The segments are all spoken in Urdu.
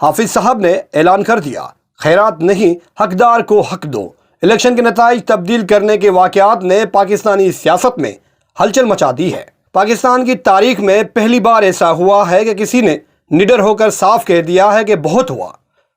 حافظ صاحب نے اعلان کر دیا، خیرات نہیں، حقدار کو حق دو۔ الیکشن کے نتائج تبدیل کرنے کے واقعات نے پاکستانی سیاست میں ہلچل مچا دی ہے۔ پاکستان کی تاریخ میں پہلی بار ایسا ہوا ہے کہ کسی نے نڈر ہو کر صاف کہہ دیا ہے کہ بہت ہوا،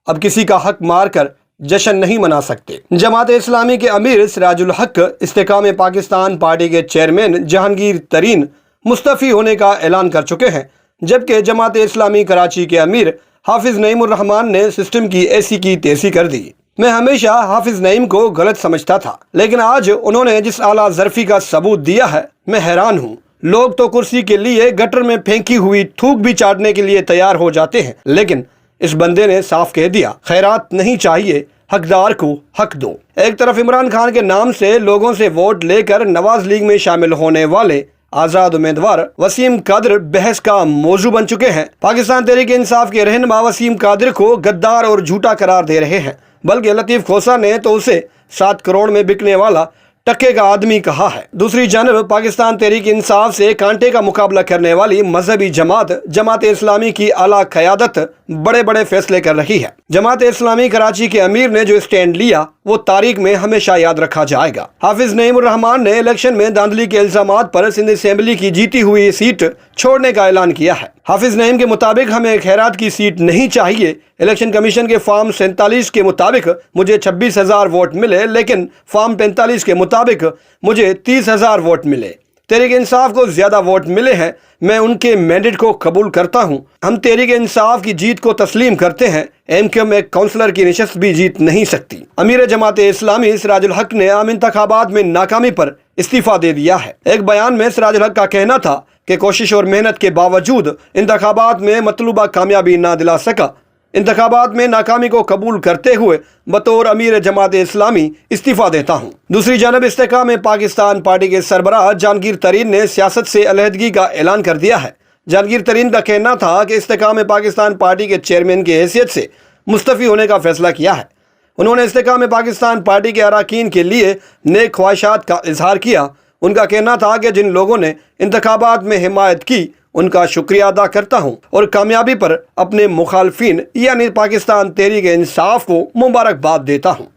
اب کسی کا حق مار کر جشن نہیں منا سکتے۔ جماعت اسلامی کے امیر سراج الحق استحکام پاکستان پارٹی کے چیئرمین جہانگیر ترین مستعفی ہونے کا اعلان کر چکے ہیں، جبکہ جماعت اسلامی کراچی کے امیر حافظ نعیم الرحمان نے سسٹم کی ایسی کی تیسی کر دی۔ میں ہمیشہ حافظ نعیم کو غلط سمجھتا تھا، لیکن آج انہوں نے جس اعلیٰ ظرفی کا ثبوت دیا ہے، میں حیران ہوں۔ لوگ تو کرسی کے لیے گٹر میں پھینکی ہوئی تھوک بھی چاٹنے کے لیے تیار ہو جاتے ہیں، لیکن اس بندے نے صاف کہہ دیا، خیرات نہیں چاہیے، حقدار کو حق دو۔ ایک طرف عمران خان کے نام سے لوگوں سے ووٹ لے کر نواز لیگ میں شامل ہونے والے آزاد امیدوار وسیم قادر بحث کا موضوع بن چکے ہیں۔ پاکستان تحریک انصاف کے رہنما وسیم قادر کو غدار اور جھوٹا قرار دے رہے ہیں، بلکہ لطیف کھوسہ نے تو اسے 7 کروڑ میں بکنے والا ٹکے کا آدمی کہا ہے۔ دوسری جانب پاکستان تحریک انصاف سے کانٹے کا مقابلہ کرنے والی مذہبی جماعت اسلامی کی اعلیٰ قیادت بڑے بڑے فیصلے کر رہی ہے۔ جماعت اسلامی کراچی کے امیر نے جو اسٹینڈ لیا وہ تاریخ میں ہمیشہ یاد رکھا جائے گا۔ حافظ نعیم الرحمان نے الیکشن میں دھاندلی کے الزامات پر سندھ اسمبلی کی جیتی ہوئی سیٹ چھوڑنے کا اعلان کیا ہے۔ حافظ نعیم کے مطابق ہمیں خیرات کی سیٹ نہیں چاہیے۔ الیکشن کمیشن کے فارم 47 کے مطابق مجھے 26,000 ووٹ ملے، لیکن فارم 45 کے مطابق مجھے 30,000 ووٹ ملے۔ تحریک انصاف کو زیادہ ووٹ ملے ہیں، میں ان کے مینڈیٹ کو قبول کرتا ہوں۔ ہم تحریک انصاف کی جیت کو تسلیم کرتے ہیں، ایم کیو میں کونسلر کی نشست بھی جیت نہیں سکتی۔ امیر جماعت اسلامی سراج الحق نے عام انتخابات میں ناکامی پر استعفیٰ دے دیا ہے۔ ایک بیان میں سراج الحق کا کہنا تھا کہ کوشش اور محنت کے باوجود انتخابات میں مطلوبہ کامیابی نہ دلا سکا۔ انتخابات میں ناکامی کو قبول کرتے ہوئے بطور امیر جماعت اسلامی استعفیٰ دیتا ہوں۔ دوسری جانب استحکام پاکستان پارٹی کے سربراہ جہانگیر ترین نے سیاست سے علیحدگی کا اعلان کر دیا ہے۔ جہانگیر ترین کا کہنا تھا کہ استحکام پاکستان پارٹی کے چیئرمین کی حیثیت سے مستعفی ہونے کا فیصلہ کیا ہے۔ انہوں نے استحکام پاکستان پارٹی کے اراکین کے لیے نیک خواہشات کا اظہار کیا۔ ان کا کہنا تھا کہ جن لوگوں نے انتخابات میں حمایت کی ان کا شکریہ ادا کرتا ہوں اور کامیابی پر اپنے مخالفین یعنی پاکستان تحریک انصاف کو مبارکباد دیتا ہوں۔